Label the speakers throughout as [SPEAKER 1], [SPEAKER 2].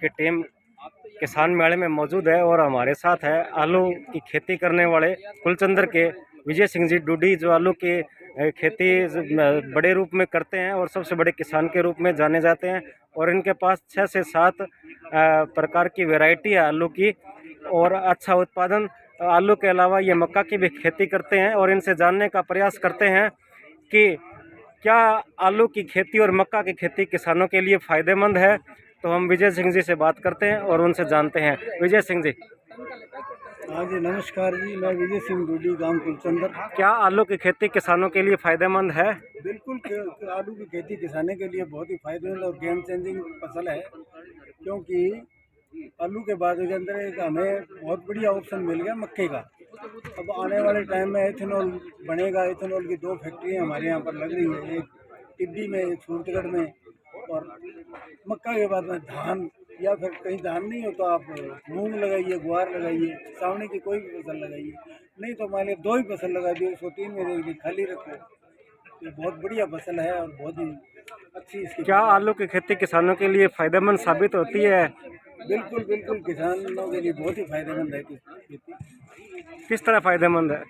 [SPEAKER 1] की टीम किसान मेले में मौजूद है और हमारे साथ है आलू की खेती करने वाले कुलचंद्र के विजय सिंह जी डूडी, जो आलू की खेती बड़े रूप में करते हैं और सबसे बड़े किसान के रूप में जाने जाते हैं। और इनके पास 6 से 7 प्रकार की वैरायटी है आलू की और अच्छा उत्पादन। आलू के अलावा ये मक्का की भी खेती करते हैं और इनसे जानने का प्रयास करते हैं कि क्या आलू की खेती और मक्का की खेती किसानों के लिए फ़ायदेमंद है। तो हम विजय सिंह जी से बात करते हैं और उनसे जानते हैं। विजय सिंह जी।
[SPEAKER 2] हाँ जी, नमस्कार जी। मैं विजय सिंह डूडी, गांव कुलचंदर।
[SPEAKER 1] क्या आलू की खेती किसानों के लिए फ़ायदेमंद है?
[SPEAKER 2] बिल्कुल, आलू की खेती किसानों के लिए बहुत ही फायदेमंद और गेम चेंजिंग फसल है, क्योंकि आलू के बाद के अंदर एक हमें बहुत बढ़िया ऑप्शन मिल गया मक्के का। अब आने वाले टाइम में एथेनॉल बनेगा। एथेनॉल की 2 फैक्ट्रियाँ हमारे यहाँ पर लग रही है, एक टिड्डी में, एक सूरतगढ़ में। और मक्का के बाद में धान, या फिर कहीं धान नहीं हो तो आप मूंग लगाइए, ग्वार लगाइए, सावने की कोई भी फसल लगाइए। नहीं तो मान लिया 2 ही फसल लगा दी, उसको 3 महीने के लिए खाली रखो। ये बहुत बढ़िया फसल है और बहुत ही अच्छी इसकी।
[SPEAKER 1] क्या आलू की खेती किसानों के लिए फ़ायदेमंद साबित होती है?
[SPEAKER 2] बिल्कुल बिल्कुल, किसानों के लिए बहुत ही फायदेमंद है खेती।
[SPEAKER 1] किस तरह फ़ायदेमंद है?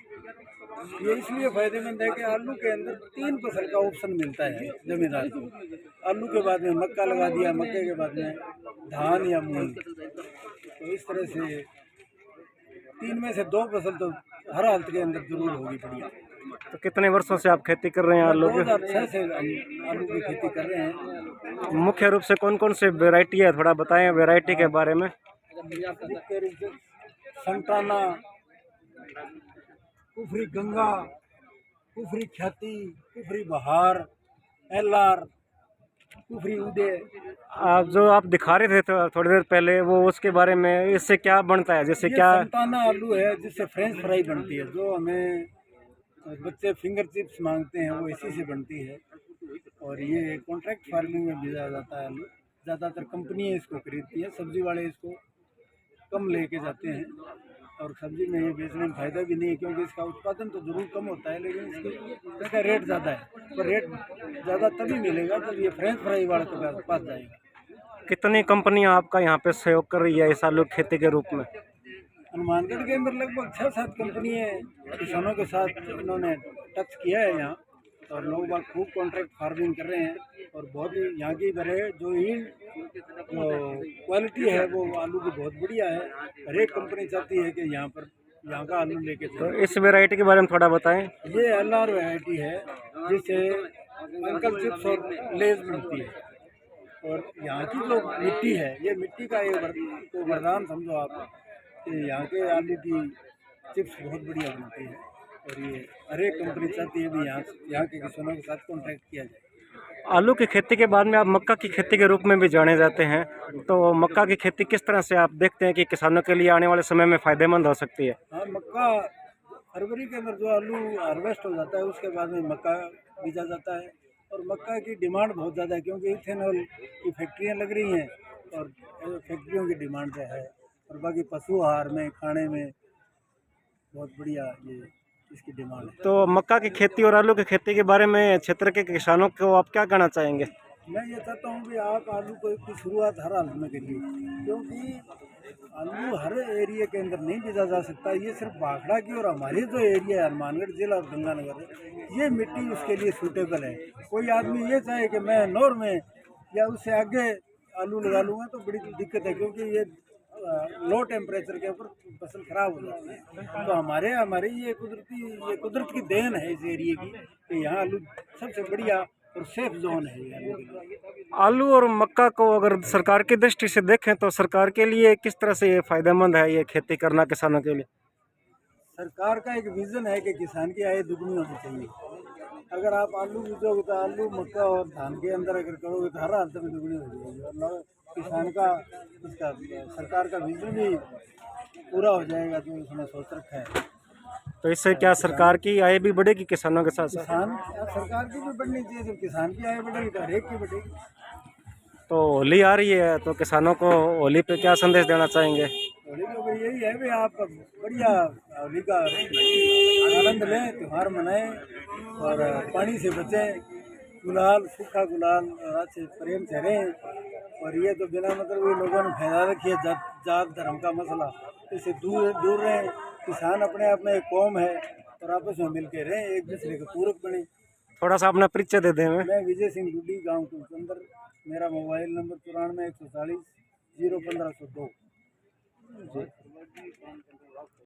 [SPEAKER 2] ये इसलिए फायदेमंद है कि आलू के अंदर 3 फसल का ऑप्शन मिलता है जमींदार को। आलू के बाद में मक्का लगा दिया, मक्के के बाद में धान या मूंग। तो इस तरह से 3 में से 2 फसल तो हर हालत के अंदर जरूर होगी बढ़िया।
[SPEAKER 1] तो कितने वर्षों से आप खेती कर रहे हैं आलू की?
[SPEAKER 2] 2006 से हम आलू की खेती कर रहे हैं।
[SPEAKER 1] मुख्य रूप से कौन कौन से वैरायटी है, थोड़ा बताएं वैरायटी के बारे में।
[SPEAKER 2] मुख्य रूप से संताना, कुफरी गंगा, कुफरी ख्याति, कुफरी बहार, एलआर, कुफरी उदय।
[SPEAKER 1] जो आप दिखा रहे थे थोड़ी देर पहले, वो उसके बारे में, इससे क्या बनता है, जैसे
[SPEAKER 2] ये
[SPEAKER 1] क्या?
[SPEAKER 2] संताना आलू है जिससे फ्रेंच फ्राई बनती है, जो हमें बच्चे फिंगर चिप्स मांगते हैं, वो इसी से बनती है। और ये कॉन्ट्रैक्ट फार्मिंग में भेजा जाता है आलू। ज़्यादातर कंपनियाँ इसको खरीदती है, सब्जी वाले इसको कम लेके जाते हैं। और सब्जी में ये बेचने में फ़ायदा भी नहीं है, क्योंकि इसका उत्पादन तो ज़रूर कम होता है, लेकिन इसका रेट ज़्यादा है। पर रेट ज़्यादा तभी मिलेगा जब ये फ्रेंच फ्राई वाले के पास जाएगा।
[SPEAKER 1] कितनी कंपनियां आपका यहाँ पे सहयोग कर रही है इस आलू खेती के रूप में?
[SPEAKER 2] हनुमानगढ़ के अंदर लगभग 6-7 कंपनियाँ किसानों के साथ इन्होंने टच किया है यहाँ। और लोग बाग खूब कॉन्ट्रैक्ट फार्मिंग कर रहे हैं। और बहुत ही यहाँ की बड़े जो क्वालिटी है वो आलू की बहुत बढ़िया है। हर एक कंपनी चाहती है कि यहाँ का आलू लेके
[SPEAKER 1] तो
[SPEAKER 2] चले।
[SPEAKER 1] इस वैरायटी के बारे में थोड़ा बताएं।
[SPEAKER 2] ये एलआर वैरायटी है, जिससे अंकल चिप्स और लेज मिलती है। और यहाँ की जो मिट्टी है, ये मिट्टी का ये वरदान समझो आप, कि यहाँ के आलू की चिप्स बहुत बढ़िया बनती है। और ये हर एक कंपनी चाहती है भी यहाँ के किसानों के साथ कॉन्ट्रैक्ट किया जाए।
[SPEAKER 1] आलू की खेती के बाद में आप मक्का की खेती के रूप में भी जाने जाते हैं, तो मक्का की खेती किस तरह से आप देखते हैं कि किसानों के लिए आने वाले समय में फ़ायदेमंद हो सकती है?
[SPEAKER 2] हाँ, मक्का फरवरी के अंदर जो आलू हार्वेस्ट हो जाता है, उसके बाद में मक्का बीजा जाता है। और मक्का की डिमांड बहुत ज़्यादा है, क्योंकि इथेनॉल की फैक्ट्रियाँ लग रही हैं और फैक्ट्रियों की डिमांड है। और बाकी पशु आहार में, खाने में बहुत बढ़िया ये इसकी डिमांड है।
[SPEAKER 1] तो मक्का की खेती और आलू की खेती के बारे में क्षेत्र के किसानों को आप क्या कहना चाहेंगे?
[SPEAKER 2] मैं ये चाहता हूँ कि आप आलू की शुरुआत हर हाल में करिए, क्योंकि आलू हर एरिया के अंदर नहीं बेचा जा सकता। ये सिर्फ भाखड़ा की और हमारे जो एरिया है हनुमानगढ़ जिला और गंगानगर, ये मिट्टी उसके लिए सूटेबल है। कोई आदमी ये चाहे कि मैं नौर में या उससे आगे आलू लगा लूँगा तो बड़ी दिक्कत है, क्योंकि ये लो टेम्परेचर के ऊपर फसल खराब हो जाती है। तो हमारी ये कुदरत की देन है इस एरिया की, कि यहाँ आलू सबसे बढ़िया और सेफ जोन है ये आलू के लिए।
[SPEAKER 1] आलू और मक्का को अगर सरकार की दृष्टि से देखें तो सरकार के लिए किस तरह से ये फ़ायदेमंद है ये खेती करना किसानों के लिए?
[SPEAKER 2] सरकार का एक विज़न है कि किसान की आय दुगनी होनी चाहिए। अगर आप आलू बीजोगे तो आलू, मक्का और धान के अंदर अगर करोगे तो हर हालत में दुगनी हो जाएगी। और किसान का इसका सरकार का विज़न भी पूरा हो जाएगा जो उसने सोच रखा है।
[SPEAKER 1] तो इससे क्या सरकार की आय भी बढ़ेगी किसानों के साथ साथ?
[SPEAKER 2] सरकार की भी बढ़नी चाहिए। जब किसान की आय बढ़ेगी तो हर एक की बढ़ेगी।
[SPEAKER 1] तो होली आ रही है, तो किसानों को होली पे क्या संदेश देना चाहेंगे?
[SPEAKER 2] होली के ऊपर यही है भी आप बढ़िया होली का आनंद लें, त्यौहार मनाएं और पानी से बचें। गुलाल, सूखा गुलाल और अच्छे प्रेम से रहें। और ये तो बिना मतलब ये लोगों ने फैला रखी है जात धर्म का मसला, इससे दूर दूर रहें। किसान अपने आप में एक कौम है और आपस में मिलकर रहें, एक दूसरे के पूरक बने।
[SPEAKER 1] थोड़ा सा अपना परिचय दे दें हमें।
[SPEAKER 2] मैं विजय सिंह डूडी, गांव कुलचंदर, मेरा मोबाइल नंबर 94 140 01502।